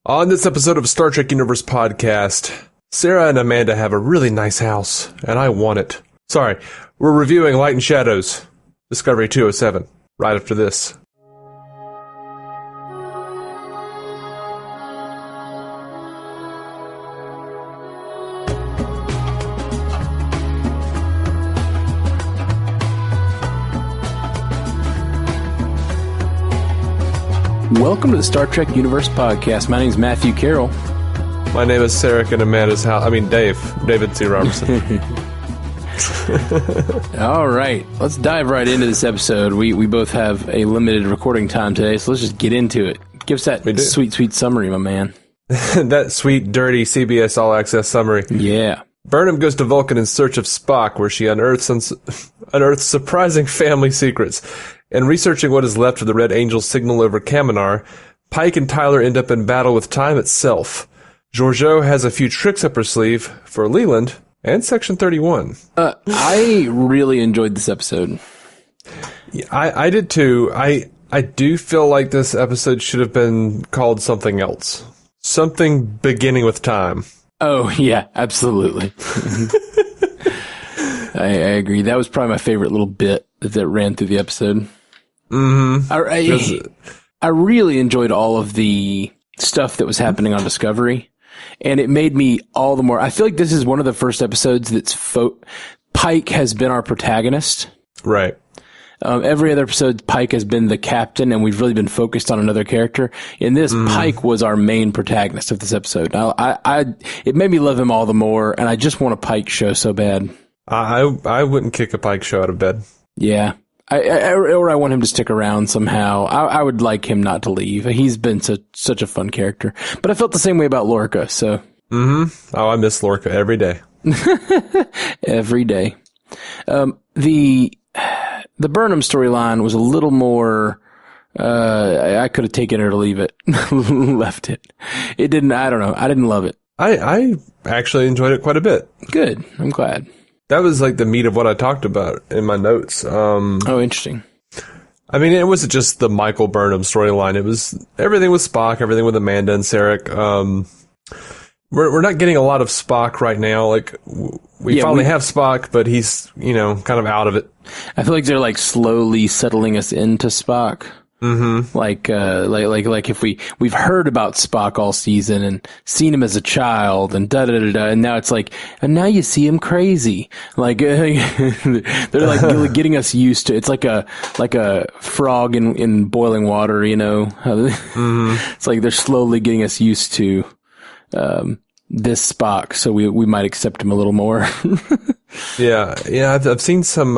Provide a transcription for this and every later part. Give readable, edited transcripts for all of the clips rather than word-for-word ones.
On this episode of Star Trek Universe Podcast, Sarah and Amanda have a really nice house, and I want it. Sorry, we're reviewing Light and Shadows, Discovery 207, right after this. Welcome to the Star Trek Universe Podcast. My name is Matthew Carroll. My name is Sarah and Amanda's house. David C. Robertson. All right, let's dive right into this episode. We both have a limited recording time today, so let's just get into it. Give us that sweet summary, my man. That sweet, dirty CBS All Access summary. Yeah. Burnham goes to Vulcan in search of Spock, where she unearths surprising family secrets. And researching what is left of the Red Angel signal over Kaminar, Pike and Tyler end up in battle with time itself. Georgiou has a few tricks up her sleeve for Leland and Section 31. I really enjoyed this episode. Yeah, I did too. I do feel like this episode should have been called something else. Something beginning with time. Oh, yeah, absolutely. I agree. That was probably my favorite little bit that ran through the episode. Mm-hmm. I really enjoyed all of the stuff that was happening on Discovery, and it made me all the more. I feel like this is one of the first episodes that's Pike has been our protagonist. Right. Every other episode, Pike has been the captain, and we've really been focused on another character. In this, Pike was our main protagonist of this episode. It made me love him all the more, and I just want a Pike show so bad. I wouldn't kick a Pike show out of bed. Yeah. Or I want him to stick around somehow. I would like him not to leave. He's been such a fun character. But I felt the same way about Lorca, so. Mm-hmm. Oh, I miss Lorca every day. Every day. The Burnham storyline was a little more, I could have taken it or leave it. Left it. It didn't, I don't know. I didn't love it. I actually enjoyed it quite a bit. Good. I'm glad. That was like the meat of what I talked about in my notes. Oh, interesting. I mean, it wasn't just the Michael Burnham storyline. It was everything with Spock, everything with Amanda and Sarek. We're not getting a lot of Spock right now. Like, we finally have Spock, but he's, kind of out of it. I feel like they're like slowly settling us into Spock. Mm-hmm. Like if we've heard about Spock all season and seen him as a child and and now it's like, and now you see him crazy. Like, they're like getting us used to, it's like a frog in boiling water, Mm-hmm. It's like they're slowly getting us used to, this Spock, so we might accept him a little more. Yeah. I've seen some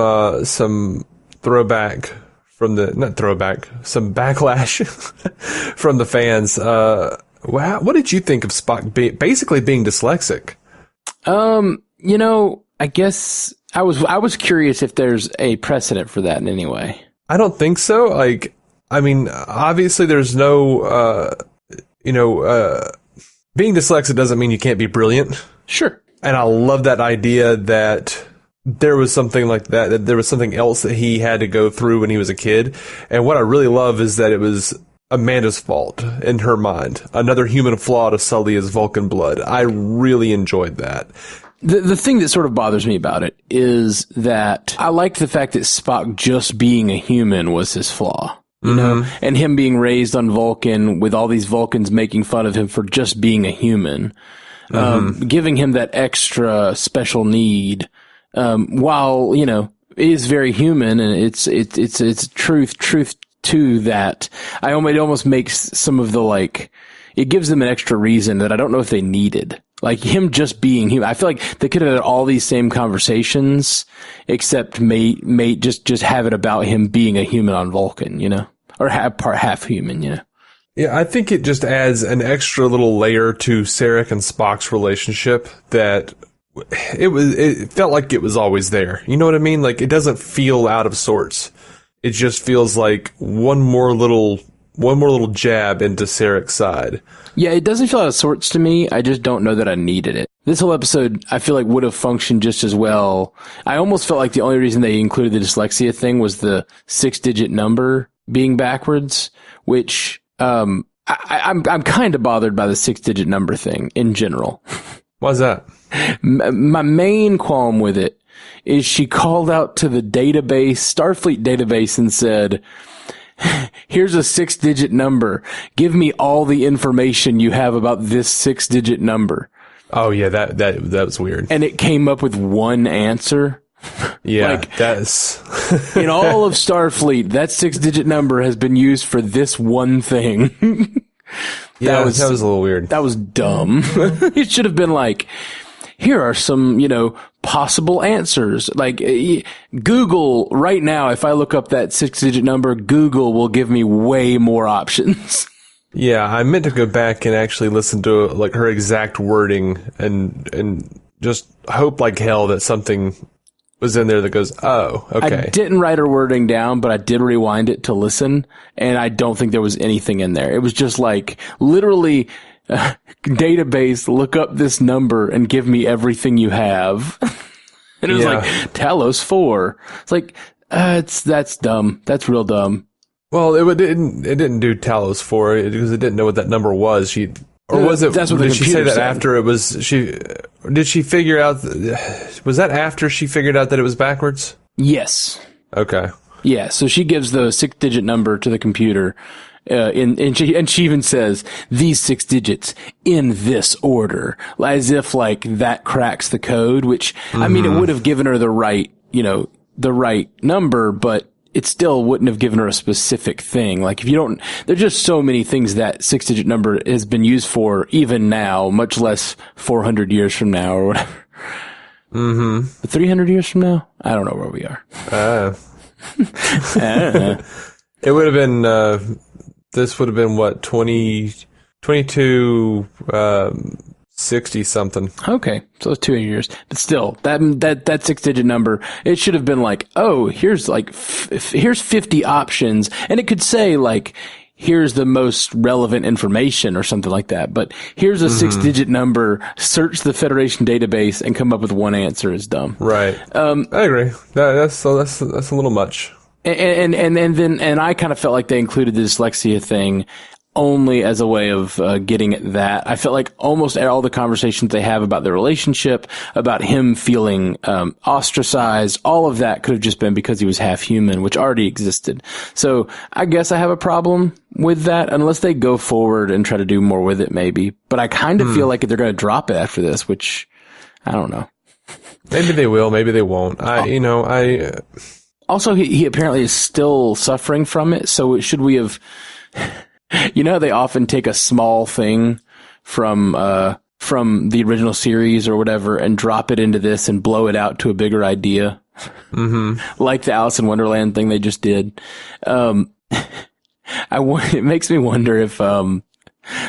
throwback from some backlash from the fans. Wow, what did you think of Spock basically being dyslexic? I guess I was curious if there's a precedent for that in any way. I don't think so. Like, I mean, obviously there's no, being dyslexic doesn't mean you can't be brilliant. Sure. And I love that idea that there was something like that there was something else that he had to go through when he was a kid. And what I really love is that it was Amanda's fault in her mind. Another human flaw to sully his Vulcan blood. I really enjoyed that. The thing that sort of bothers me about it is that I like the fact that Spock just being a human was his flaw. You know, and him being raised on Vulcan with all these Vulcans making fun of him for just being a human, giving him that extra special need, while, is very human, and it's truth to that. It almost makes some of the, it gives them an extra reason that I don't know if they needed. Like, him just being human. I feel like they could have had all these same conversations, except just have it about him being a human on Vulcan, or half human, Yeah, I think it just adds an extra little layer to Sarek and Spock's relationship that it felt like it was always there. You know what I mean? Like, it doesn't feel out of sorts. It just feels like one more little jab into Sarek's side. Yeah, it doesn't feel out of sorts to me. I just don't know that I needed it. This whole episode, I feel like, would have functioned just as well. I almost felt like the only reason they included the dyslexia thing was the 6-digit number being backwards, which I'm kind of bothered by the 6-digit number thing in general. Why's that? My main qualm with it is she called out to the database, Starfleet database, and said, here's a 6-digit number. Give me all the information you have about this 6-digit number. Oh yeah, that was weird. And it came up with one answer. Yeah, like, that's in all of Starfleet, that 6-digit number has been used for this one thing. that was a little weird. That was dumb. It should have been like, here are some, possible answers. Like, Google right now, if I look up that 6-digit number, Google will give me way more options. Yeah, I meant to go back and actually listen to like her exact wording and just hope like hell that something was in there that goes, oh, okay. I didn't write her wording down, but I did rewind it to listen, and I don't think there was anything in there. It was just like, literally, database, look up this number and give me everything you have. And it was like, Talos 4. It's like, that's dumb. That's real dumb. Well, it didn't do Talos 4 because it didn't know what that number was. Was it? That's what did she say that said. after it was? Did she figure out? Was that after she figured out that it was backwards? Yes. Okay. Yeah. So she gives the 6-digit number to the computer, and she even says these 6 digits in this order, as if like that cracks the code. Which I mean, it would have given her the right number, but it still wouldn't have given her a specific thing. Like, if you don't, there's just so many things that 6-digit number has been used for even now, much less 400 years from now or whatever. Mm-hmm. 300 years from now? I don't know where we are. It would have been, this would have been what, 2260 something. Okay, so it's 2 years, but still, that 6-digit number, it should have been like, oh, here's like, here's 50 options, and it could say like, here's the most relevant information or something like that. But here's a 6-digit number, search the Federation database, and come up with one answer is dumb. Right. I agree. That's a little much. And I kind of felt like they included the dyslexia thing only as a way of getting at that. I felt like almost all the conversations they have about their relationship, about him feeling ostracized, all of that could have just been because he was half human, which already existed. So I guess I have a problem with that, unless they go forward and try to do more with it, maybe. But I kind of feel like they're going to drop it after this, which I don't know. Maybe they will, maybe they won't. Also, he apparently is still suffering from it, so should we have... they often take a small thing from the original series or whatever and drop it into this and blow it out to a bigger idea. Mm-hmm. Like the Alice in Wonderland thing they just did. It makes me wonder if,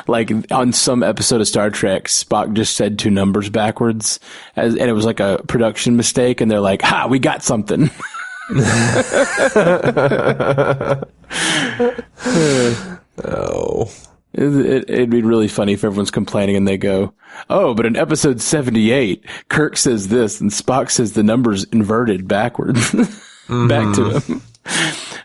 like on some episode of Star Trek, Spock just said 2 numbers backwards and it was like a production mistake, and they're like, ha, we got something. Oh. It'd be really funny if everyone's complaining and they go, oh, but in episode 78, Kirk says this and Spock says the number's inverted backwards. Back to him.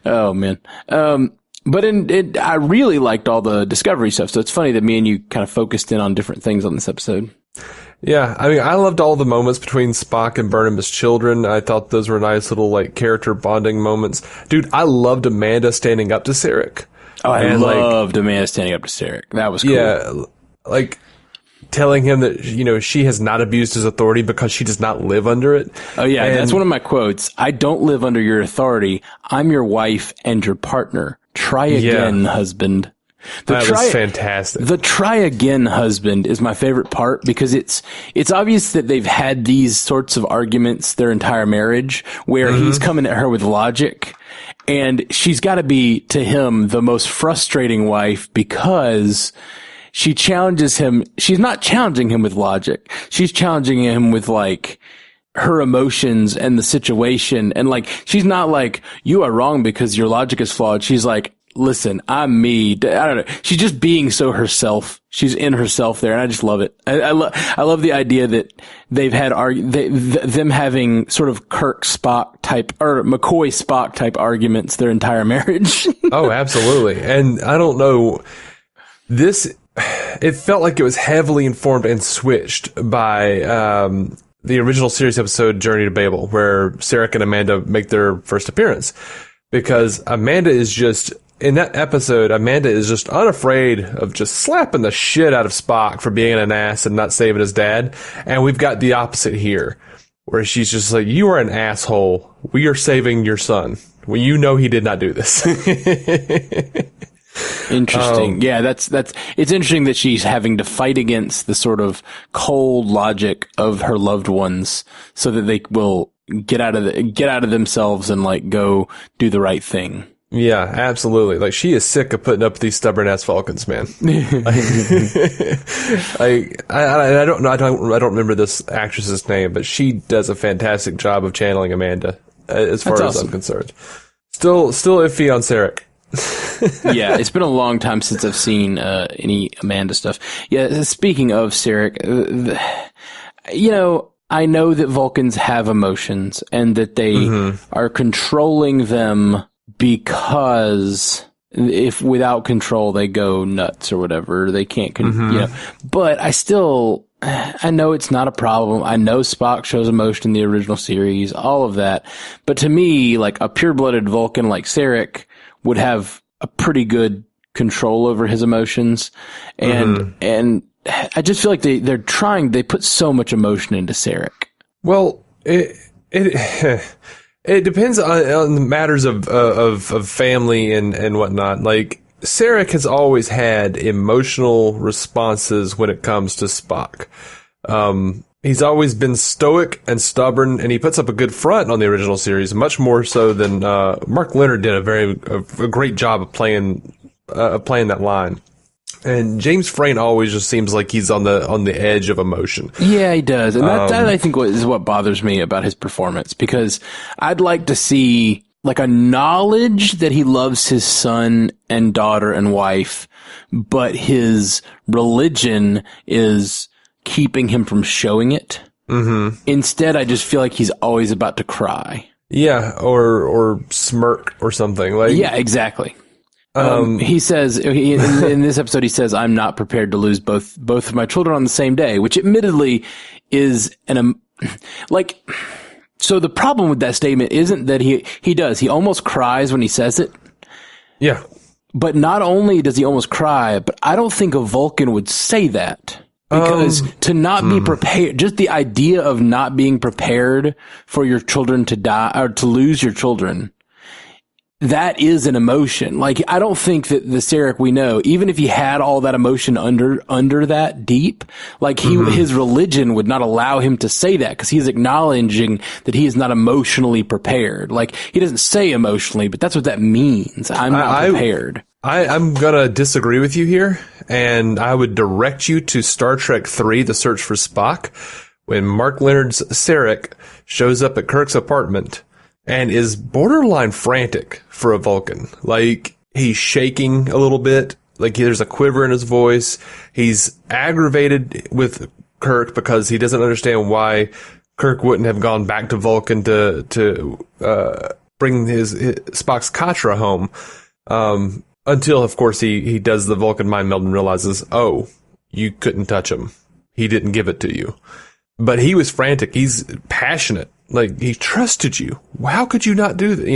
Oh, man. But I really liked all the Discovery stuff, so it's funny that me and you kind of focused in on different things on this episode. Yeah, I mean, I loved all the moments between Spock and Burnham as children. I thought those were nice little, like, character bonding moments. Dude, I loved Amanda standing up to Sarek. Oh, I loved Amanda standing up to Sarek. That was cool. Yeah, like telling him that, she has not abused his authority because she does not live under it. Oh, yeah, that's one of my quotes. I don't live under your authority. I'm your wife and your partner. Try again, husband. That was fantastic. The try again husband is my favorite part because it's obvious that they've had these sorts of arguments their entire marriage where he's coming at her with logic, and she's got to be to him the most frustrating wife because she challenges him. She's not challenging him with logic. She's challenging him with like her emotions and the situation, and like she's not like, you are wrong because your logic is flawed. She's like, listen, I'm me. I don't know. She's just being so herself. She's in herself there, and I just love it. I love the idea that they've had them having sort of Kirk Spock type or McCoy Spock type arguments their entire marriage. Oh, absolutely. And I don't know. It felt like it was heavily informed and switched by the original series episode Journey to Babel, where Sarek and Amanda make their first appearance. Because Amanda is just, in that episode, Amanda is just unafraid of just slapping the shit out of Spock for being an ass and not saving his dad. And we've got the opposite here, where she's just like, you are an asshole. We are saving your son. Well, you know he did not do this. Interesting. Yeah, that's it's interesting that she's having to fight against the sort of cold logic of her loved ones so that they will get out of themselves and like go do the right thing. Yeah, absolutely. Like, she is sick of putting up with these stubborn ass Vulcans, man. I don't know. I don't remember this actress's name, but she does a fantastic job of channeling Amanda, as far as I'm concerned. Still iffy on Sarek. Yeah, it's been a long time since I've seen any Amanda stuff. Yeah, speaking of Sarek, I know that Vulcans have emotions and that they are controlling them because if without control they go nuts or whatever, they can't, but I know it's not a problem. I know Spock shows emotion in the original series, all of that. But to me, like a pure-blooded Vulcan like Sarek would have a pretty good control over his emotions. And I just feel like they put so much emotion into Sarek. Well, it depends on the matters of family and whatnot. Like, Sarek has always had emotional responses when it comes to Spock. He's always been stoic and stubborn, and he puts up a good front on the original series, much more so than Mark Leonard did a great job of playing that line. And James Frayne always just seems like he's on the edge of emotion. Yeah, he does. And that I think is what bothers me about his performance, because I'd like to see like a knowledge that he loves his son and daughter and wife, but his religion is keeping him from showing it. Mm-hmm. Instead, I just feel like he's always about to cry. Yeah, or smirk or something. Like, yeah, exactly. He says in this episode, he says, "I'm not prepared to lose both of my children on the same day," which admittedly is so the problem with that statement isn't that he almost cries when he says it. Yeah. But not only does he almost cry, but I don't think a Vulcan would say that. Because to not be prepared, just the idea of not being prepared for your children to die or to lose your children, that is an emotion. Like, I don't think that the Sarek we know, even if he had all that emotion under that deep, like his religion would not allow him to say that, because he's acknowledging that he is not emotionally prepared. Like, he doesn't say emotionally, but that's what that means. I'm not prepared. I'm gonna disagree with you here, and I would direct you to Star Trek III, The Search for Spock, when Mark Leonard's Sarek shows up at Kirk's apartment and is borderline frantic for a Vulcan. Like, he's shaking a little bit, like there's a quiver in his voice. He's aggravated with Kirk because he doesn't understand why Kirk wouldn't have gone back to Vulcan to bring his Spock's Katra home. Until, of course, he does the Vulcan mind meld and realizes, oh, you couldn't touch him. He didn't give it to you. But he was frantic. He's passionate. Like, he trusted you. How could you not do that?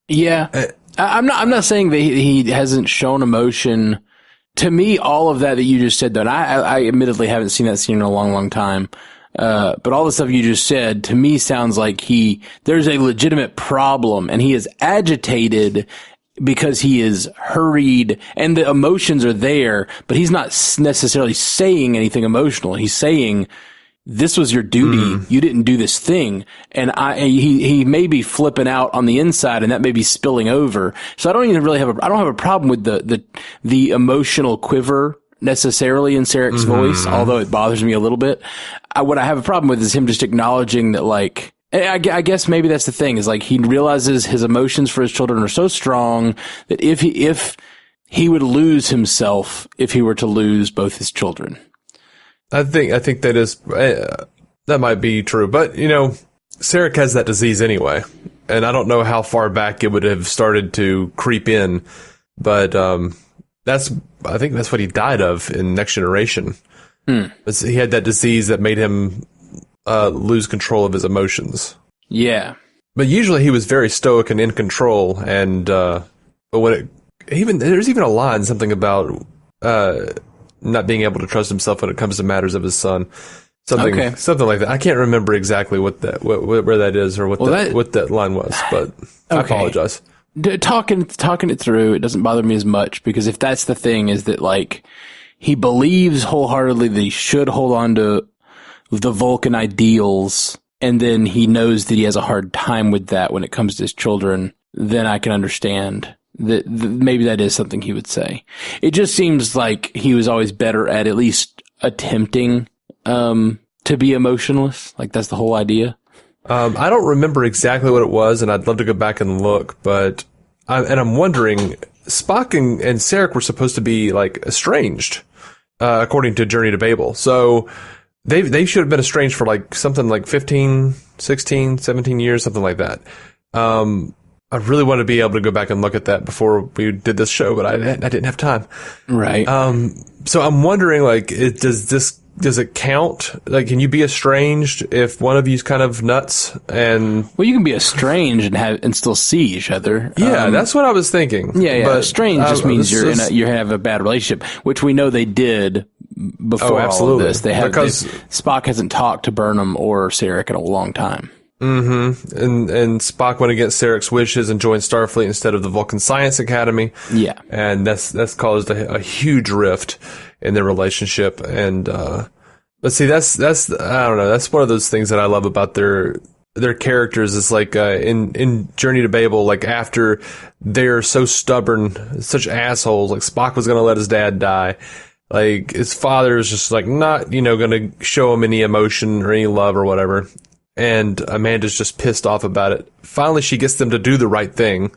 Yeah. I'm not saying that he hasn't shown emotion. To me, all of that you just said, though, and I admittedly haven't seen that scene in a long, long time. But all the stuff you just said, to me, sounds like there's a legitimate problem, and he is agitated because he is hurried and the emotions are there, but he's not necessarily saying anything emotional. He's saying, this was your duty. You didn't do this thing. And he may be flipping out on the inside, and that may be spilling over. So I don't even really I don't have a problem with the emotional quiver necessarily in Sarek's voice, although it bothers me a little bit. What I have a problem with is him just acknowledging that, like, I guess maybe that's the thing, is like he realizes his emotions for his children are so strong that if he would lose himself if he were to lose both his children. I think that is, that might be true, but Sarek has that disease anyway, and I don't know how far back it would have started to creep in, but I think that's what he died of in Next Generation. He had that disease that made him lose control of his emotions. Yeah. But usually he was very stoic and in control. And but there's even a line, something about not being able to trust himself when it comes to matters of his son. Something like that. I can't remember exactly what where that is or what that line was, but I apologize. Talking it through, it doesn't bother me as much, because if that's the thing, is that like he believes wholeheartedly that he should hold on to the Vulcan ideals, and then he knows that he has a hard time with that when it comes to his children, then I can understand that maybe that is something he would say. It just seems like he was always better at least attempting to be emotionless. Like, that's the whole idea. I don't remember exactly what it was, and I'd love to go back and look, but I'm wondering, Spock and Sarek were supposed to be like estranged, according to Journey to Babel. So they should have been estranged for like something like 15, 16, 17 years, something like that. I really want to be able to go back and look at that before we did this show, but I didn't have time. Right. So I'm wondering, like, does it count? Like, can you be estranged if one of you's kind of nuts? And well, you can be estranged and still see each other. Yeah, that's what I was thinking. Yeah. But estranged just means you have a bad relationship, which we know they did before all of this. Spock hasn't talked to Burnham or Sarek in a long time. Mm-hmm. And Spock went against Sarek's wishes and joined Starfleet instead of the Vulcan Science Academy. Yeah. And that's caused a huge rift in their relationship. And but see, that's I don't know, that's one of those things that I love about their characters. Is like in Journey to Babel, like, after they're so stubborn, such assholes, like Spock was gonna let his dad die. Like, his father is just like not, gonna show him any emotion or any love or whatever. And Amanda's just pissed off about it. Finally, she gets them to do the right thing.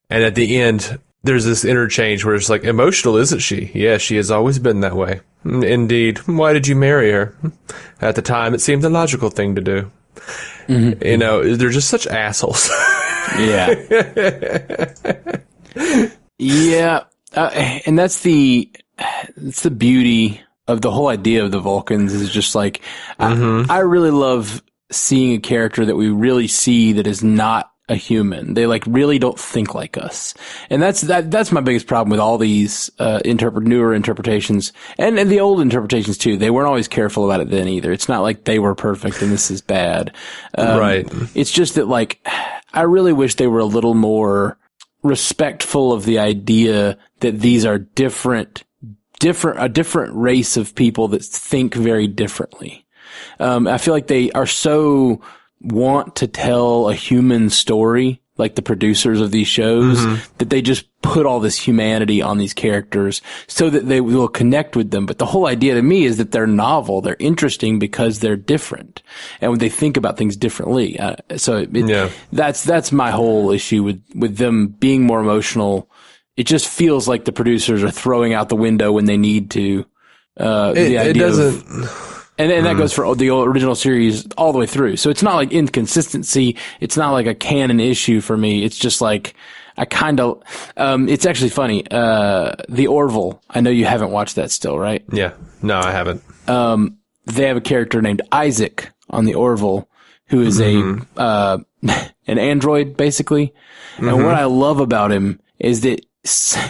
And at the end, there's this interchange where it's like, emotional, isn't she? Yeah, she has always been that way. Indeed. Why did you marry her? At the time, it seemed the logical thing to do. Mm-hmm. They're just such assholes. Yeah. Yeah. And that's the beauty of the whole idea of the Vulcans, is just like, I really love seeing a character that we really see that is not a human. They like really don't think like us. And that's my biggest problem with all these newer interpretations and the old interpretations too. They weren't always careful about it then either. It's not like they were perfect and this is bad. Right. It's just that, like, I really wish they were a little more respectful of the idea that these are a different race of people that think very differently. I feel like they are so want to tell a human story, like the producers of these shows, that they just put all this humanity on these characters so that they will connect with them. But the whole idea to me is that they're novel. They're interesting because they're different. And when they think about things differently. That's my whole issue with them being more emotional. It just feels like the producers are throwing out the window when they need to. And that goes for the original series all the way through. So it's not like inconsistency. It's not like a canon issue for me. It's just like, it's actually funny. The Orville, I know you haven't watched that still, right? Yeah. No, I haven't. They have a character named Isaac on the Orville who is an android, basically. And what I love about him is that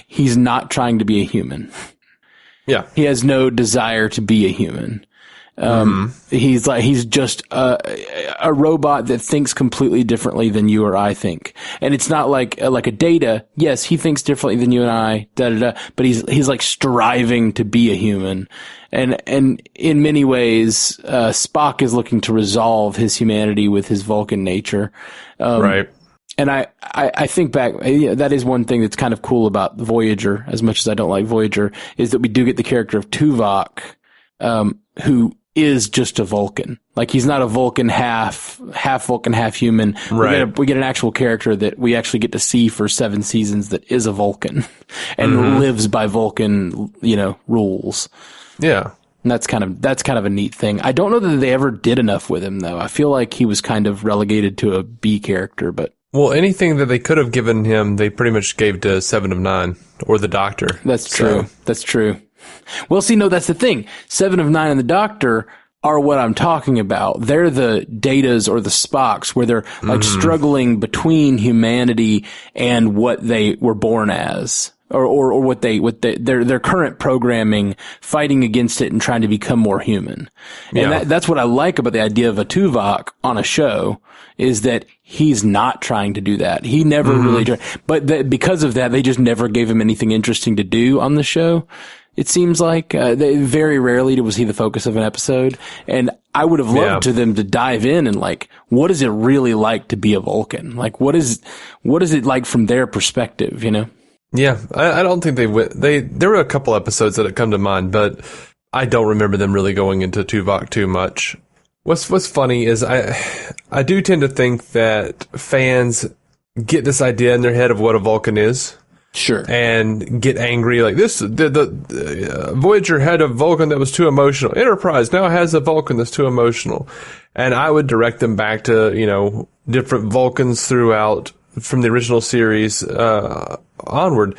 he's not trying to be a human. Yeah. He has no desire to be a human. He's just a robot that thinks completely differently than you or I think. And it's not like a Data. Yes, he thinks differently than you and I, but he's like striving to be a human. And in many ways, Spock is looking to resolve his humanity with his Vulcan nature. Right. And I think back, that is one thing that's kind of cool about Voyager, as much as I don't like Voyager, is that we do get the character of Tuvok, who is just a Vulcan. Like, he's not a Vulcan, half Vulcan, half human. Right. We get an actual character that we actually get to see for 7 seasons that is a Vulcan and lives by Vulcan, rules. Yeah. And that's kind of a neat thing. I don't know that they ever did enough with him, though. I feel like he was kind of relegated to a B character, but. Well, anything that they could have given him, they pretty much gave to 7 of 9 or the Doctor. That's true. That's true. Well, see, no, that's the thing. 7 of 9 and the Doctor are what I'm talking about. They're the Datas or the Spocks, where they're like struggling between humanity and what they were born as, or what their current programming, fighting against it and trying to become more human. And that's what I like about the idea of a Tuvok on a show, is that he's not trying to do that. He never really tried. But because of that, they just never gave him anything interesting to do on the show. It seems like very rarely was he the focus of an episode. And I would have loved to them to dive in and like, what is it really like to be a Vulcan? Like, what is it like from their perspective, you know? Yeah, I don't think they went. There were a couple episodes that had come to mind, but I don't remember them really going into Tuvok too much. What's funny is I do tend to think that fans get this idea in their head of what a Vulcan is. Sure. And get angry like this. The Voyager had a Vulcan that was too emotional. Enterprise now has a Vulcan that's too emotional. And I would direct them back to, different Vulcans throughout from the original series, onward.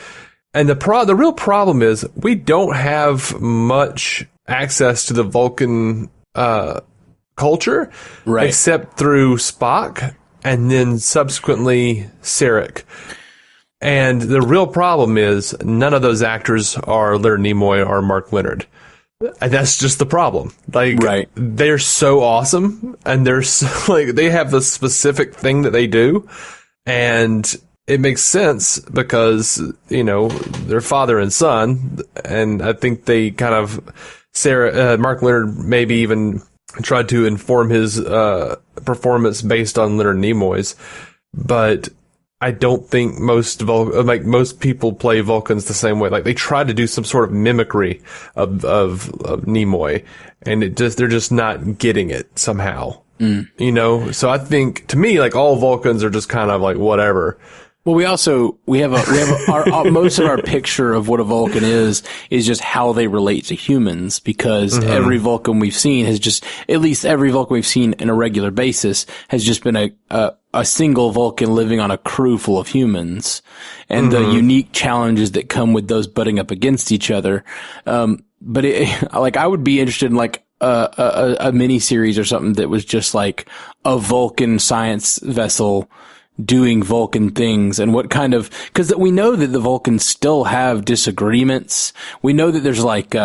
And the real problem is we don't have much access to the Vulcan, culture. Right. Except through Spock and then subsequently Sarek. And the real problem is none of those actors are Leonard Nimoy or Mark Leonard. And that's just the problem. Like, they're so awesome and they're so, like, they have the specific thing that they do. And it makes sense because, they're father and son. And I think they kind of, Mark Leonard maybe even tried to inform his, performance based on Leonard Nimoy's. But I don't think most people play Vulcans the same way. Like, they try to do some sort of mimicry of Nimoy, and they're just not getting it somehow. So I think, to me, like, all Vulcans are just kind of like whatever. Well, we have our most of our picture of what a Vulcan is just how they relate to humans, because every Vulcan we've seen at least every Vulcan we've seen in a regular basis has just been a single Vulcan living on a crew full of humans, and the unique challenges that come with those butting up against each other. But I would be interested in like a mini series or something that was just like a Vulcan science vessel doing Vulcan things, and what kind of, because we know that the Vulcans still have disagreements. We know that there's like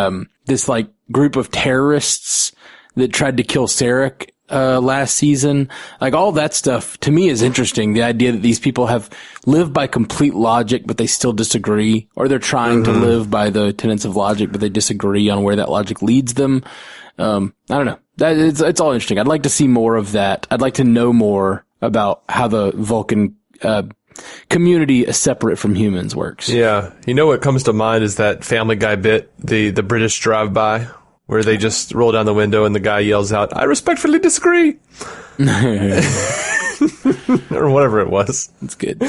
this like group of terrorists that tried to kill Sarek last season. Like, all that stuff to me is interesting. The idea that these people have lived by complete logic, but they still disagree, or they're trying to live by the tenets of logic, but they disagree on where that logic leads them. I don't know. It's all interesting. I'd like to see more of that. I'd like to know more about how the Vulcan community is separate from humans works. Yeah. What comes to mind is that Family Guy bit, the British drive-by, where they just roll down the window and the guy yells out, "I respectfully disagree." Or whatever it was. That's good.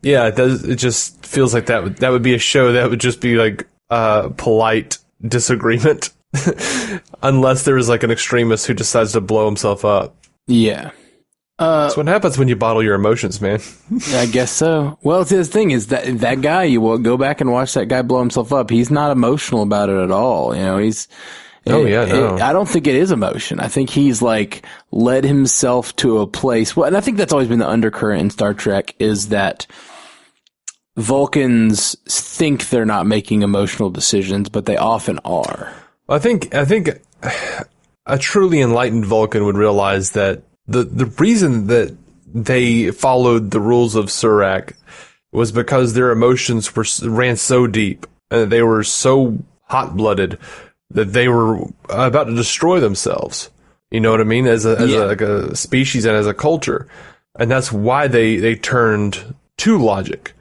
Yeah, it does. It just feels like that would be a show that would just be like polite disagreement. Unless there is like an extremist who decides to blow himself up. Yeah. That's what happens when you bottle your emotions, man. I guess so. Well, the thing is that guy, you will go back and watch that guy blow himself up. He's not emotional about it at all. I don't think it is emotion. I think he's like led himself to a place. Well, and I think that's always been the undercurrent in Star Trek, is that Vulcans think they're not making emotional decisions, but they often are. I think a truly enlightened Vulcan would realize that the reason that they followed the rules of Surak was because their emotions ran so deep, and they were so hot-blooded that they were about to destroy themselves. You know what I mean? As a species and as a culture. And that's why they turned to logic.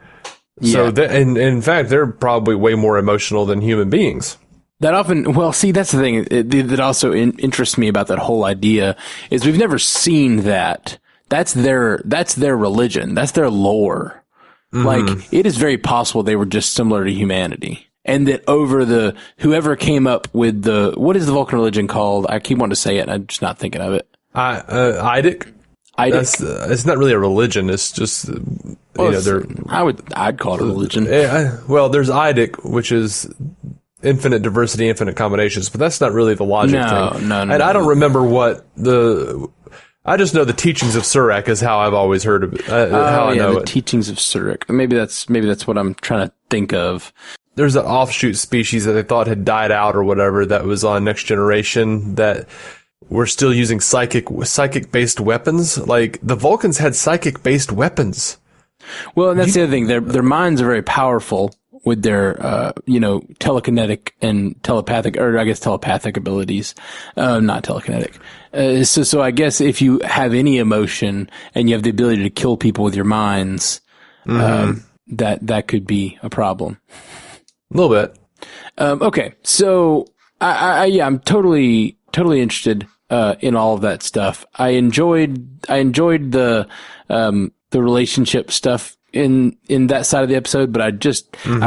Yeah. So, in fact, they're probably way more emotional than human beings. That's the thing that also interests me about that whole idea is we've never seen that. That's their religion. That's their lore. Like, it is very possible they were just similar to humanity. And that whoever came up with what is the Vulcan religion called? I keep wanting to say it and I'm just not thinking of it. Idic? it's not really a religion. It's just I'd call it a religion. Well, there's Idic, which is infinite diversity, infinite combinations, but that's not really the logic thing. No. And I don't remember what I just know the teachings of Surak is how I've always heard of it. How I know the teachings of Surak. Maybe that's what I'm trying to think of. There's an offshoot species that they thought had died out or whatever that was on Next Generation that were still using psychic-based weapons. Like, the Vulcans had psychic-based weapons. Well, and that's the other thing. Their minds are very powerful with their, telekinetic and telepathic, or I guess telepathic abilities. Not telekinetic. So I guess if you have any emotion and you have the ability to kill people with your minds, that could be a problem. A little bit. Okay. So I'm totally interested, in all of that stuff. I enjoyed the relationship stuff in that side of the episode, but I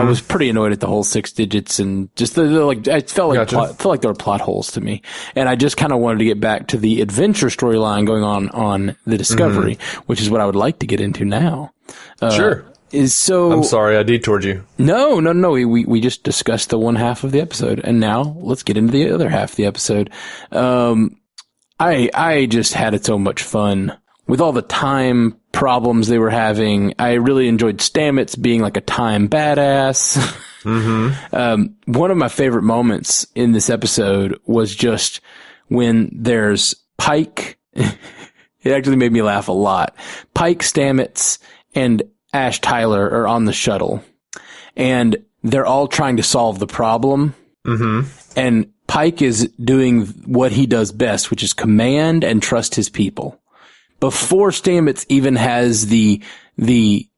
was pretty annoyed at the whole 6 digits and just I felt like there were plot holes to me. And I just kind of wanted to get back to the adventure storyline going on the Discovery, which is what I would like to get into now. Sure. I'm sorry, I detoured you. No. We just discussed the one half of the episode, and now let's get into the other half of the episode. I just had so much fun with all the time problems they were having. I really enjoyed Stamets being like a time badass. One of my favorite moments in this episode was just when there's Pike. It actually made me laugh a lot. Pike, Stamets, and Ash Tyler are on the shuttle, and they're all trying to solve the problem. And Pike is doing what he does best, which is command and trust his people. Before Stamets even has the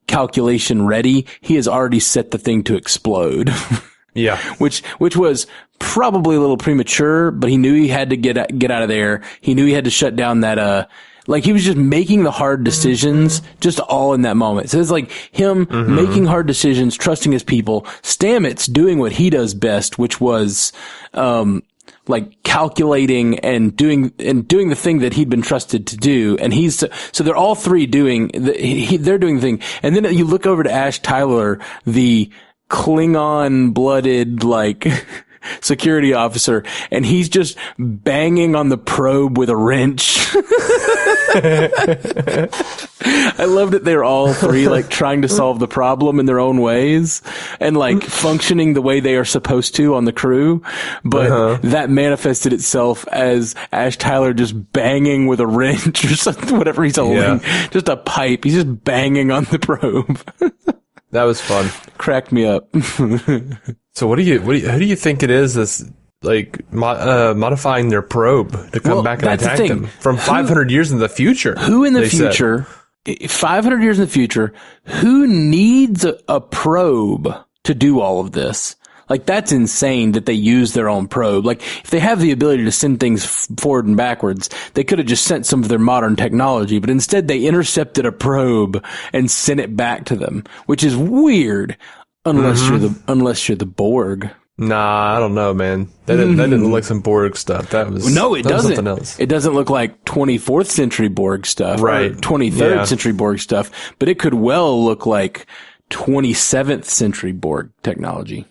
calculation ready, he has already set the thing to explode. Yeah. Which was probably a little premature, but he knew he had to get out of there. He knew he had to shut down that, he was just making the hard decisions just all in that moment. So it's like him making hard decisions, trusting his people, Stamets doing what he does best, which was, calculating and doing the thing that he'd been trusted to do. And so they're all three they're doing the thing. And then you look over to Ash Tyler, the Klingon blooded, security officer, and he's just banging on the probe with a wrench. I love that they're all three trying to solve the problem in their own ways and functioning the way they are supposed to on the crew. But that manifested itself as Ash Tyler just banging with a wrench or something, whatever he's holding, just a pipe. He's just banging on the probe. That was fun. Cracked me up. So who do you think it is that's modifying their probe to come back and attack them from 500 years in the future? Who in the future, 500 years in the future, who needs a probe to do all of this? That's insane that they use their own probe. If they have the ability to send things forward and backwards, they could have just sent some of their modern technology, but instead they intercepted a probe and sent it back to them, which is weird unless you're the Borg. Nah, I don't know, man. That didn't look like some Borg stuff. That doesn't. Something else. It doesn't look like 24th century Borg stuff, right? Or 23rd century Borg stuff, but it could well look like 27th century Borg technology.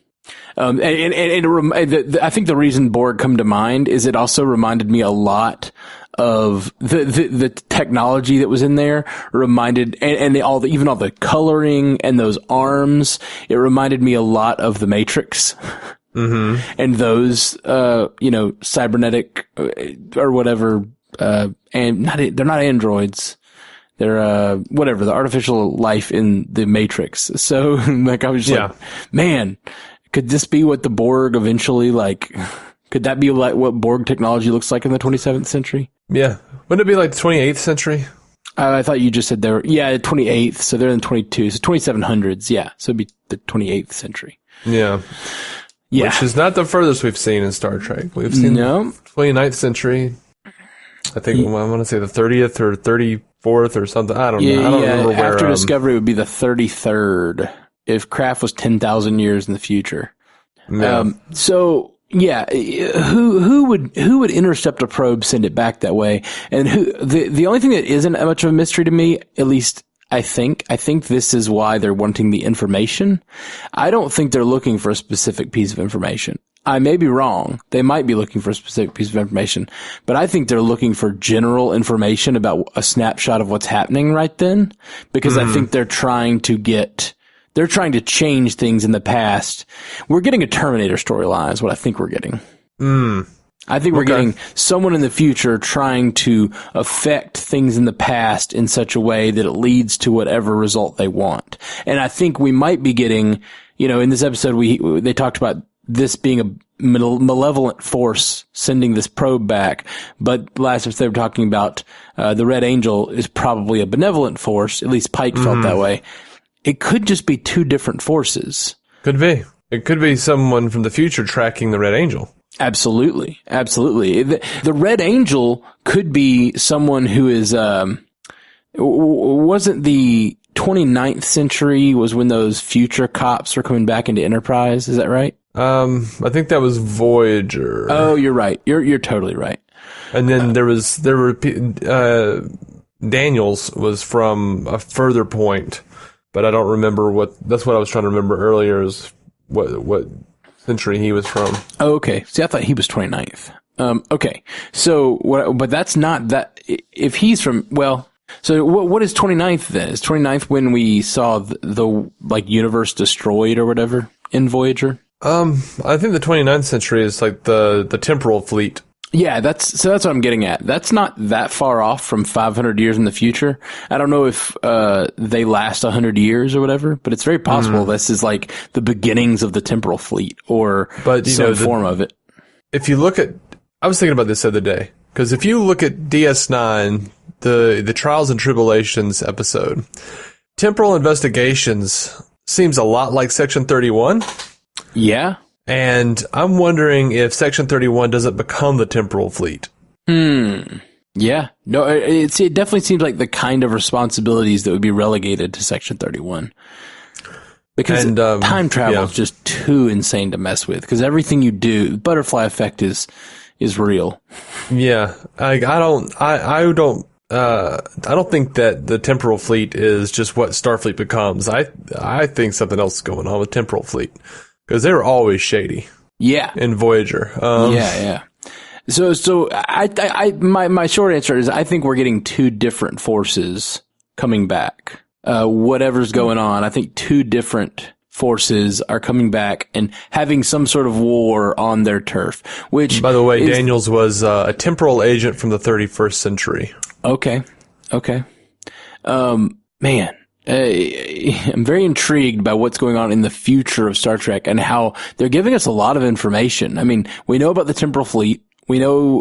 I think the reason Borg come to mind is it also reminded me a lot of the technology that was in there. Reminded even all the coloring and those arms. It reminded me a lot of the Matrix. And those cybernetic or whatever and they're not androids. They're whatever, the artificial life in the Matrix. So I was just man, could this be what the Borg eventually could that be what Borg technology looks like in the 27th century? Yeah. Wouldn't it be the 28th century? I thought you just said they were, 28th. So they're in 22. So 2700s. Yeah. So it'd be the 28th century. Yeah. Yeah. Which is not the furthest we've seen in Star Trek. We've seen the 29th century. I think I want to say the 30th or 34th or something. I don't know. I don't remember where. After Discovery would be the 33rd if Craft was 10,000 years in the future. Yeah. So Yeah, who would intercept a probe, send it back that way? And the only thing that isn't much of a mystery to me, at least I think this is why they're wanting the information. I don't think they're looking for a specific piece of information. I may be wrong. They might be looking for a specific piece of information, but I think they're looking for general information about a snapshot of what's happening right then, because I think they're trying to change things in the past. We're getting a Terminator storyline is what I think we're getting. I think we're getting someone in the future trying to affect things in the past in such a way that it leads to whatever result they want. And I think we might be getting, in this episode, they talked about this being a malevolent force sending this probe back. But last episode, they were talking about the Red Angel is probably a benevolent force. At least Pike felt that way. It could just be two different forces. Could be. It could be someone from the future tracking the Red Angel. Absolutely. Absolutely. The Red Angel could be someone who is, wasn't the 29th century was when those future cops were coming back into Enterprise. Is that right? I think that was Voyager. Oh, you're right. You're totally right. And then Daniels was from a further point, but I don't remember that's what I was trying to remember earlier is what century he was from. Oh, okay. See, I thought he was 29th. Okay. So but that's not that, if he's from, so what is 29th then? Is 29th when we saw the universe destroyed or whatever in Voyager? I think the 29th century is like the temporal fleet. Yeah, that's what I'm getting at. That's not that far off from 500 years in the future. I don't know if they last 100 years or whatever, but it's very possible this is like the beginnings of the temporal fleet or some form of it. If you look at, I was thinking about this the other day, because if you look at DS9, the Trials and Tribulations episode, temporal investigations seems a lot like Section 31. Yeah. And I'm wondering if Section 31 doesn't become the temporal fleet. Yeah. No, it definitely seems like the kind of responsibilities that would be relegated to Section 31. Because time travel is just too insane to mess with. Because everything you do, the butterfly effect is real. Yeah. I don't think that the temporal fleet is just what Starfleet becomes. I think something else is going on with temporal fleet. Because they were always shady. Yeah. In Voyager. Yeah. So my short answer is I think we're getting two different forces coming back. Whatever's going on, I think two different forces are coming back and having some sort of war on their turf. Which, by the way, Daniels was a temporal agent from the 31st century. Okay. Man. I'm very intrigued by what's going on in the future of Star Trek and how they're giving us a lot of information. I mean, we know about the temporal fleet. We know,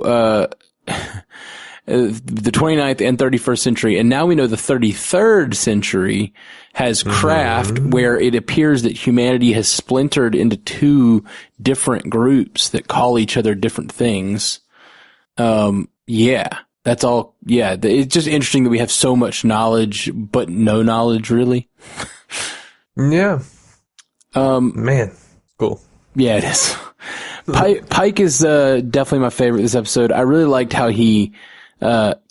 the 29th and 31st century. And now we know the 33rd century has craft where it appears that humanity has splintered into two different groups that call each other different things. That's all. Yeah. It's just interesting that we have so much knowledge, but no knowledge really. Yeah. Man. Cool. Yeah, it is. Pike is, definitely my favorite this episode. I really liked how he,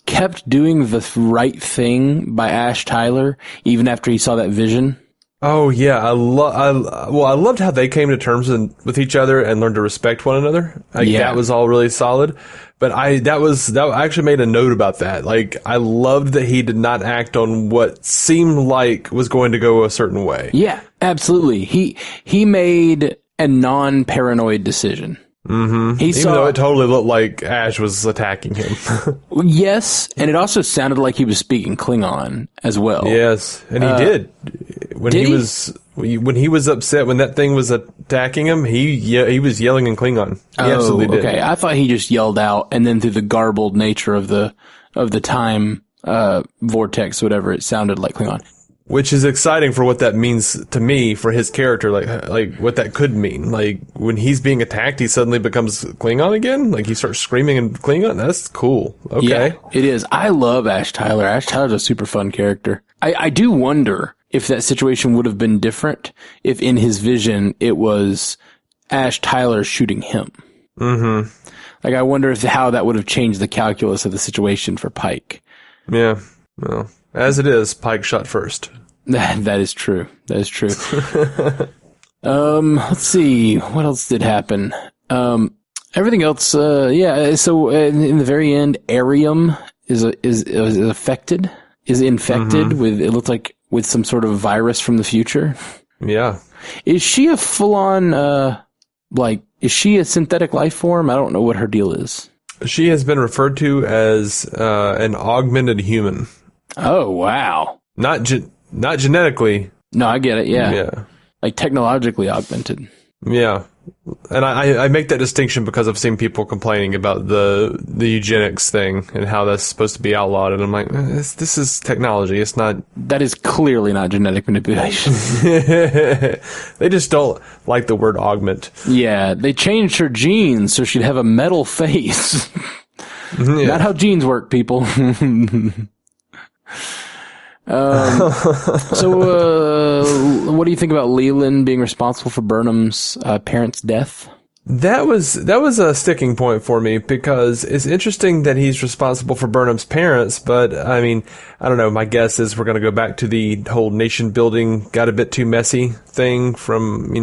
kept doing the right thing by Ash Tyler, even after he saw that vision. Oh yeah, I loved how they came to terms with each other and learned to respect one another. That was all really solid. But I actually made a note about that. Like, I loved that he did not act on what seemed like was going to go a certain way. Yeah, absolutely. He made a non-paranoid decision. Even though it totally looked like Ash was attacking him. Yes, and it also sounded like he was speaking Klingon as well. Yes, and he did. When he was upset when that thing was attacking him, he was yelling in Klingon. He absolutely did. Okay, I thought he just yelled out, and then through the garbled nature of the time vortex, whatever, it sounded like Klingon. Which is exciting for what that means to me for his character, like what that could mean. Like when he's being attacked, he suddenly becomes Klingon again. Like he starts screaming in Klingon. That's cool. Okay, yeah, it is. I love Ash Tyler. Ash Tyler's a super fun character. I do wonder if that situation would have been different if in his vision it was Ash Tyler shooting him. Mm-hmm. Like, I wonder how that would have changed the calculus of the situation for Pike. Yeah. Well, as it is, Pike shot first. That is true. That is true. Let's see. What else did happen? Everything else, yeah. So in the very end, Arium is affected, is infected with, it looks like, with some sort of virus from the future. Yeah. Is she a full-on, is she a synthetic life form? I don't know what her deal is. She has been referred to as an augmented human. Oh, wow. Not genetically. No, I get it, yeah. Yeah. Like technologically augmented. Yeah. And I make that distinction because I've seen people complaining about the eugenics thing and how that's supposed to be outlawed. And I'm like, this is technology. It's not. That is clearly not genetic manipulation. They just don't like the word augment. Yeah. They changed her genes so she'd have a metal face. Yeah. Not how genes work, people. So, what do you think about Leland being responsible for Burnham's parents' death? That was a sticking point for me because it's interesting that he's responsible for Burnham's parents, but I mean, I don't know. My guess is we're going to go back to the whole nation building got a bit too messy thing from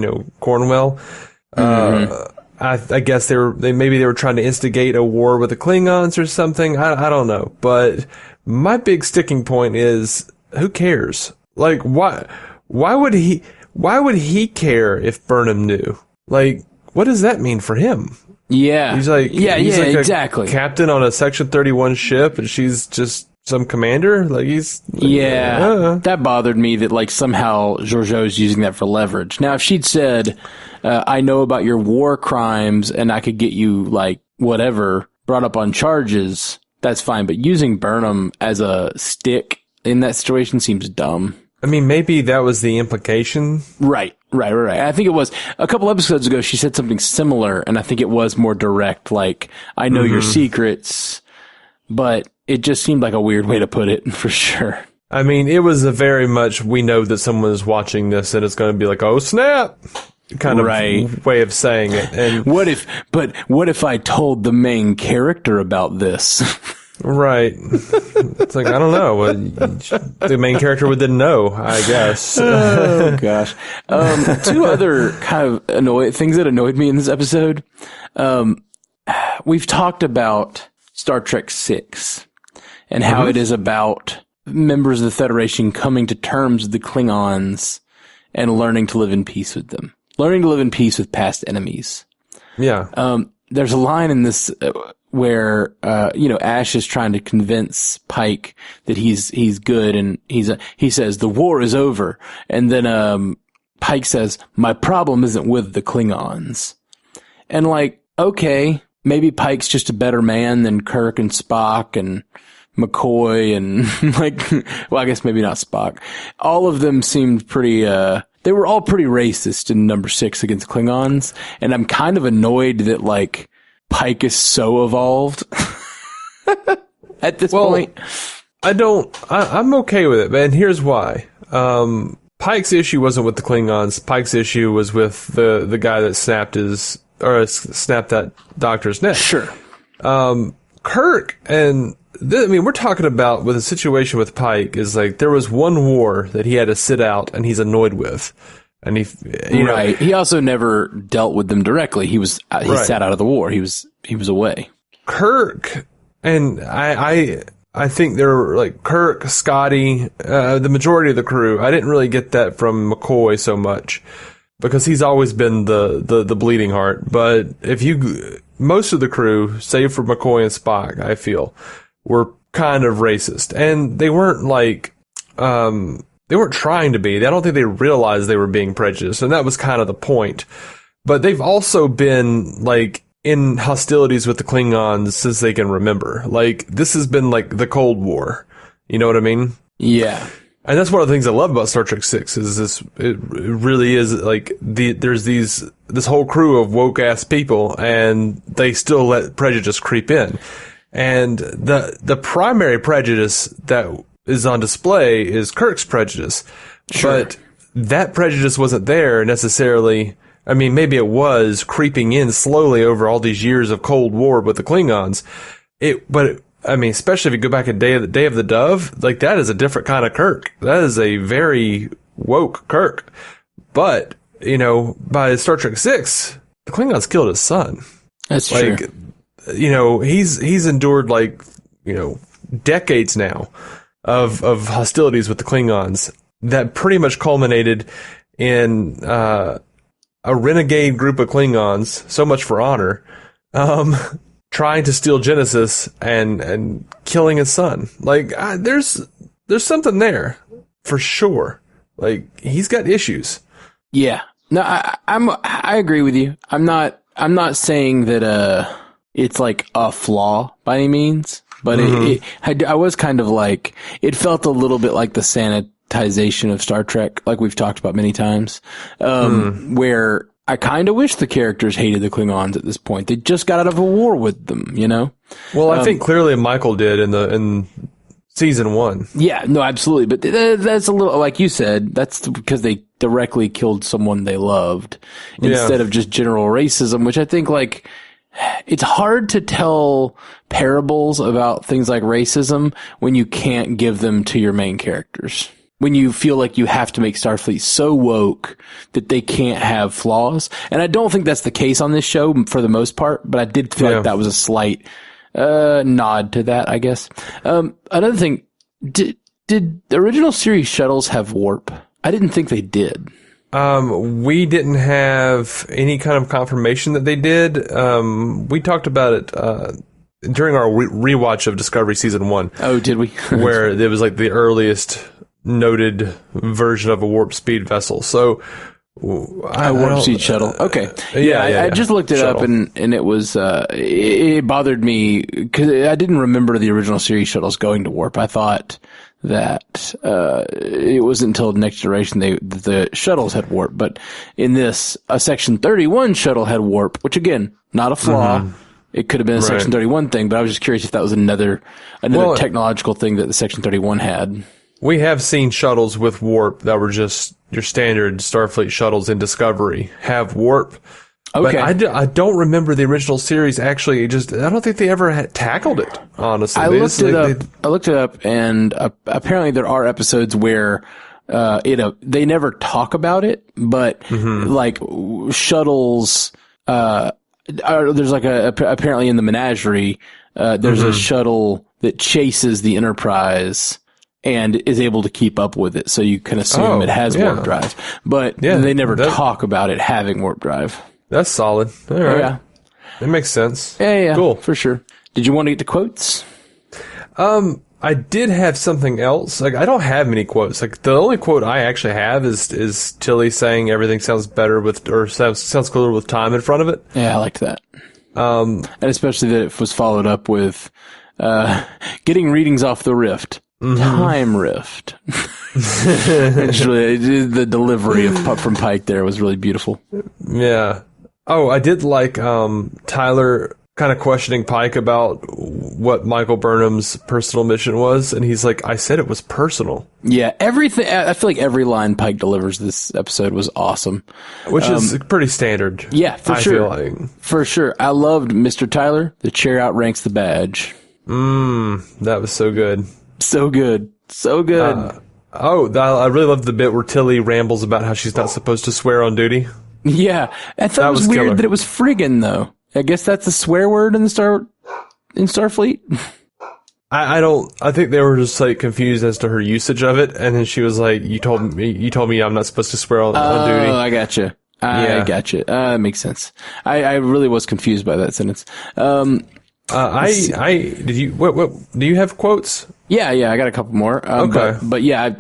Cornwell. I guess they were trying to instigate a war with the Klingons or something. I don't know, but my big sticking point is who cares? Like why would he care if Burnham knew? Like, what does that mean for him? Yeah. He's like exactly. A captain on a Section 31 ship and she's just some commander? Like that bothered me that like somehow Georgiou's using that for leverage. Now, if she'd said, I know about your war crimes and I could get you like whatever brought up on charges, that's fine. But using Burnham as a stick in that situation seems dumb. I mean, maybe that was the implication. Right. I think it was a couple episodes ago. She said something similar, and I think it was more direct. Like, I know your secrets, but it just seemed like a weird way to put it for sure. I mean, it was a very much, we know that someone is watching this and it's going to be like, oh snap, kind of way of saying it. And what if I told the main character about this? Right. It's like, I don't know. The main character didn't know, I guess. Oh, gosh. Two other kind of things that annoyed me in this episode. We've talked about Star Trek VI and how it is about members of the Federation coming to terms with the Klingons and learning to live in peace with them. Learning to live in peace with past enemies. Yeah. There's a line in this where Ash is trying to convince Pike that he's good, and he says the war is over, and then Pike says my problem isn't with the Klingons, and like, okay, maybe Pike's just a better man than Kirk and Spock and McCoy and well, I guess maybe not Spock. All of them seemed pretty. They were all pretty racist in number 6 against Klingons, and I'm kind of annoyed that like Pike is so evolved at this point. I'm okay with it, man. Here's why. Pike's issue wasn't with the Klingons. Pike's issue was with the guy that snapped that doctor's neck. Sure. Kirk and we're talking about with a situation with Pike is like there was one war that he had to sit out and he's annoyed with. And he also never dealt with them directly. He sat out of the war. He was away. Kirk and I think there were like Kirk, Scotty, the majority of the crew. I didn't really get that from McCoy so much because he's always been the bleeding heart. But most of the crew, save for McCoy and Spock, I feel, were kind of racist, and they weren't like, they weren't trying to be. I don't think they realized they were being prejudiced, and that was kind of the point. But they've also been like in hostilities with the Klingons since they can remember. Like this has been like the Cold War. You know what I mean? Yeah. And that's one of the things I love about Star Trek VI is this. It really is like there's this whole crew of woke ass people, and they still let prejudice creep in. And the primary prejudice that is on display is Kirk's prejudice. Sure. But that prejudice wasn't there necessarily I mean, maybe it was creeping in slowly over all these years of Cold War with the Klingons. I mean, especially if you go back in Day of the Dove, like that is a different kind of Kirk. That is a very woke Kirk. But, you know, by Star Trek 6, the Klingons killed his son. That's true. You know, he's endured like, you know, decades now of hostilities with the Klingons that pretty much culminated in a renegade group of Klingons, so much for honor, trying to steal Genesis and killing his son. Like, there's something there for sure. Like, he's got issues. Yeah. No, I agree with you. I'm not saying that it's like a flaw by any means, but I was kind of like, it felt a little bit like the sanitization of Star Trek, like we've talked about many times, where I kind of wish the characters hated the Klingons at this point. They just got out of a war with them, you know? Well, I think clearly Michael did in season 1. Yeah, no, absolutely. But that's a little, like you said, that's because they directly killed someone they loved instead of just general racism, which I think, like, it's hard to tell parables about things like racism when you can't give them to your main characters. When you feel like you have to make Starfleet so woke that they can't have flaws. And I don't think that's the case on this show for the most part, but I did feel like that was a slight nod to that, I guess. Another thing, did the original series shuttles have warp? I didn't think they did. We didn't have any kind of confirmation that they did. We talked about it during our rewatch of Discovery season 1. Oh, did we? Where it was like the earliest noted version of a warp speed vessel. So a warp speed shuttle. Okay. I just looked it up and it was, it bothered me because I didn't remember the original series shuttles going to warp. I thought that, it wasn't until Next Generation the shuttles had warp, but in this, a Section 31 shuttle had warp, which again, not a flaw. It could have been a Section 31 thing, but I was just curious if that was another technological thing that the Section 31 had. We have seen shuttles with warp that were just your standard Starfleet shuttles in Discovery have warp. Okay. But I don't remember the original series actually. I don't think they ever had tackled it, honestly. I looked it up, and apparently there are episodes where they never talk about it, but like shuttles, there's like apparently in the menagerie, there's a shuttle that chases the Enterprise and is able to keep up with it. So you can assume it has warp drive, but they never talk about it having warp drive. That's solid. All right. Yeah. That makes sense. Yeah. Cool. For sure. Did you want to get to quotes? I did have something else. Like, I don't have many quotes. Like, the only quote I actually have is Tilly saying everything sounds better sounds cooler with time in front of it. Yeah, I liked that. And especially that it was followed up with, getting readings off the rift. Time rift. It's really, the delivery from Pike there was really beautiful. Yeah. Oh, I did like Tyler kind of questioning Pike about what Michael Burnham's personal mission was, and he's like, I said it was personal. Yeah, everything. I feel like every line Pike delivers this episode was awesome. Which is pretty standard. Yeah, for sure. I feel like. For sure. I loved Mr. Tyler. The chair outranks the badge. That was so good. So good. So good. I really loved the bit where Tilly rambles about how she's not supposed to swear on duty. Yeah. I thought it was weird that it was friggin', though. I guess that's a swear word in Starfleet. I think they were just like confused as to her usage of it, and then she was like, you told me I'm not supposed to swear on duty. Oh, I gotcha. I gotcha. That makes sense. I really was confused by that sentence. Did you, what, do you have quotes? Yeah, I got a couple more. Okay. But yeah,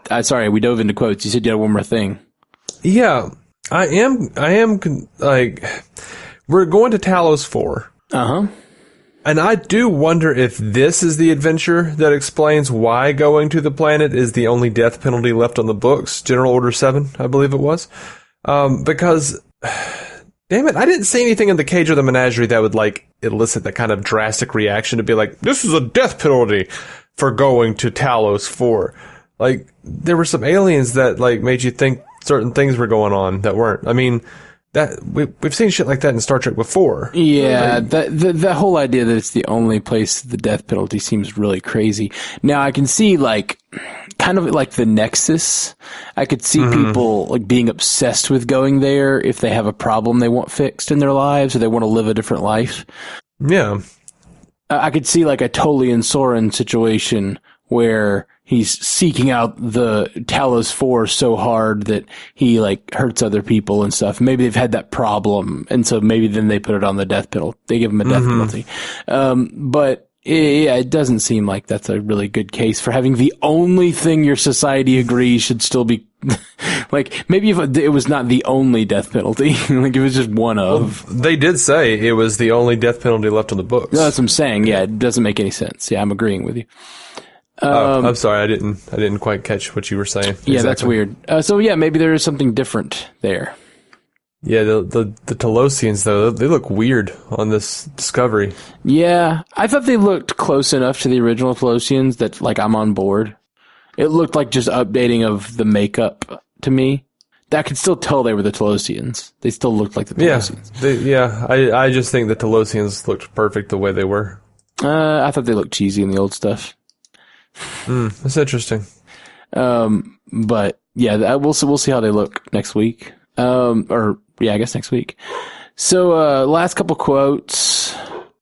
I sorry, we dove into quotes. You said you had one more thing. Yeah, I am, like, we're going to Talos 4. And I do wonder if this is the adventure that explains why going to the planet is the only death penalty left on the books. General Order 7, I believe it was. Because, damn it, I didn't see anything in the cage or the menagerie that would, like, elicit that kind of drastic reaction to be like, this is a death penalty for going to Talos 4. Like, there were some aliens that, like, made you think certain things were going on that weren't. I mean, that we've seen shit like that in Star Trek before. Yeah, that whole idea that it's the only place the death penalty seems really crazy. Now I can see like kind of like the Nexus. I could see people like being obsessed with going there if they have a problem they want fixed in their lives or they want to live a different life. Yeah. I could see like a Tully and Soren situation where he's seeking out the Talos Force so hard that he like hurts other people and stuff. Maybe they've had that problem, and so maybe then they put it on the death penalty. They give him a death penalty. But yeah, it doesn't seem like that's a really good case for having the only thing your society agrees should still be. Like, maybe if it was not the only death penalty, like it was just one of. Well, they did say it was the only death penalty left on the books. No, that's what I'm saying. Yeah, it doesn't make any sense. Yeah, I'm agreeing with you. I'm sorry, I didn't quite catch what you were saying. Yeah, exactly. That's weird. So yeah, maybe there is something different there. Yeah, the Talosians though, they look weird on this Discovery. Yeah, I thought they looked close enough to the original Talosians that like I'm on board. It looked like just updating of the makeup to me. I could still tell they were the Talosians. They still looked like the Talosians. I just think the Talosians looked perfect the way they were. I thought they looked cheesy in the old stuff. That's interesting. But yeah, we'll see how they look next week. I guess next week. So, last couple quotes.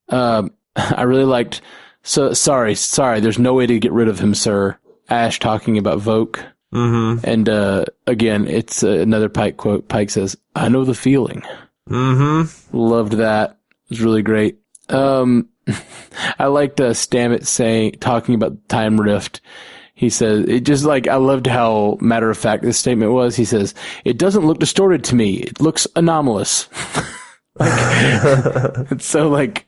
I really liked, sorry, there's no way to get rid of him, sir. Ash talking about Voke. And, again, it's another Pike quote. Pike says, I know the feeling. Loved that. It was really great. I liked Stamets talking about the time rift. He says, it just like, I loved how matter of fact this statement was. He says, it doesn't look distorted to me. It looks anomalous. It's so like,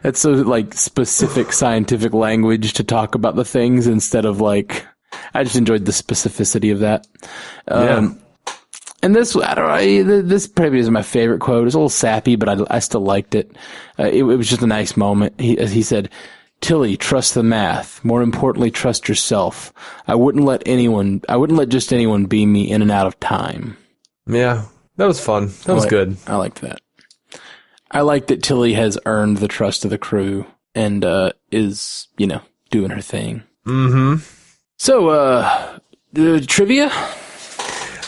that's so like specific scientific language to talk about the things instead of like, I just enjoyed the specificity of that. And this, I don't know, this probably is my favorite quote. It's a little sappy, but I still liked it. It was just a nice moment. He said, Tilly, trust the math. More importantly, trust yourself. I wouldn't let just anyone beam me in and out of time. Yeah, that was fun. That was good. I liked that. I like that Tilly has earned the trust of the crew and, is, doing her thing. So, trivia?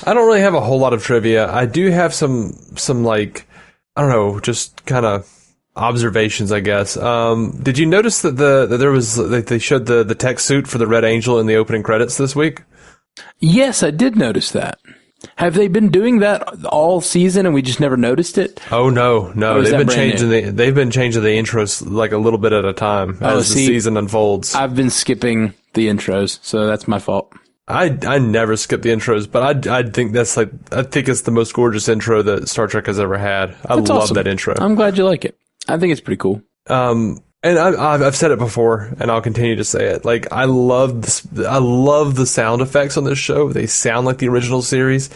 I don't really have a whole lot of trivia. I do have some like, I don't know, just kind of observations, I guess. Did you notice that they showed the tech suit for the Red Angel in the opening credits this week? Yes, I did notice that. Have they been doing that all season and we just never noticed it? Oh no. They've been changing the intros like a little bit at a time as the season unfolds. I've been skipping the intros, so that's my fault. I never skip the intros, but I think I think it's the most gorgeous intro that Star Trek has ever had. That's love awesome. That intro. I'm glad you like it. I think it's pretty cool. And I've said it before, and I'll continue to say it. Like, I love the sound effects on this show. They sound like the original series.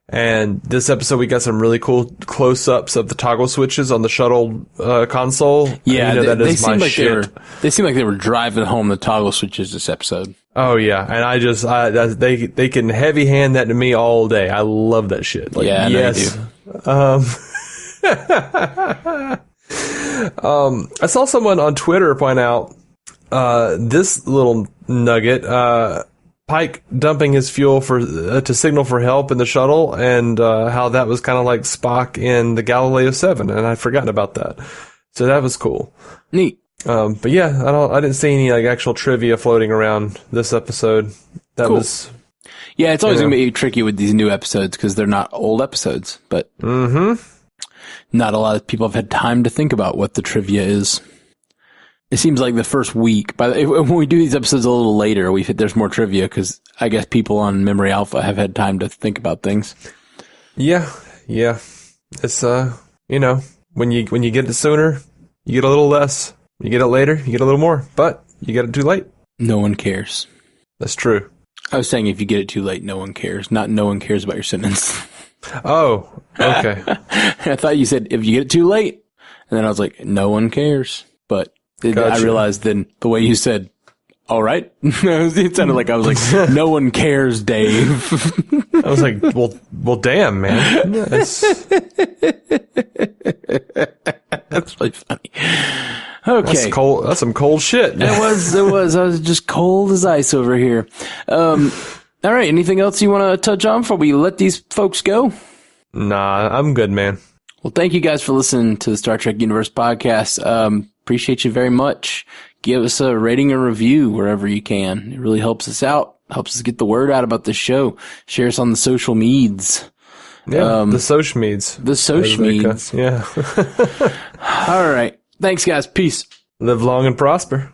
And this episode, we got some really cool close-ups of the toggle switches on the shuttle console. Yeah, they seem like they were driving home the toggle switches this episode. Oh yeah, and they can heavy hand that to me all day. I love that shit. Like, yeah, yes. I saw someone on Twitter point out this little nugget. Pike dumping his fuel to signal for help in the shuttle, and how that was kind of like Spock in the Galileo 7, and I'd forgotten about that. So that was cool. Neat. But yeah, I didn't see any like actual trivia floating around this episode. That cool. was. Yeah, it's always gonna be tricky with these new episodes because they're not old episodes, but not a lot of people have had time to think about what the trivia is. It seems like the first week, when we do these episodes a little later, there's more trivia because I guess people on Memory Alpha have had time to think about things. Yeah. It's when you get it sooner, you get a little less. You get it later, you get a little more, but you get it too late. No one cares. That's true. I was saying if you get it too late, no one cares. Not no one cares about your sentence. Oh, okay. I thought you said if you get it too late, and then I was like, no one cares. But gotcha. I realized then the way you said, All right. It sounded like I was like, no one cares, Dave. I was like, well, damn, man. That's really funny. Okay. That's cold. That's some cold shit. It was. I was just cold as ice over here. All right. Anything else you want to touch on before we let these folks go? Nah, I'm good, man. Well, thank you guys for listening to the Star Trek Universe podcast. Appreciate you very much. Give us a rating or review wherever you can. It really helps us out. Helps us get the word out about the show. Share us on the social meds. Yeah, the social meds. The social meds. Yeah. All right. Thanks, guys. Peace. Live long and prosper.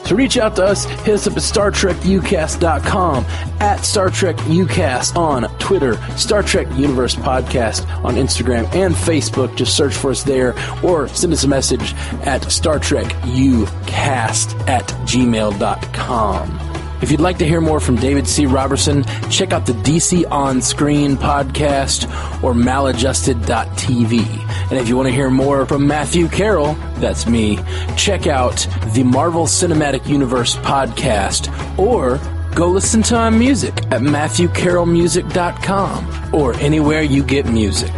To reach out to us, hit us up at StarTrekUcast.com, at Star Trek UCast on Twitter, Star Trek Universe Podcast on Instagram and Facebook. Just search for us there, or send us a message at StarTrekUcast@gmail.com. If you'd like to hear more from David C. Robertson, check out the DC On Screen podcast or maladjusted.tv. And if you want to hear more from Matthew Carroll, that's me, check out the Marvel Cinematic Universe podcast, or go listen to my music at MatthewCarrollmusic.com or anywhere you get music.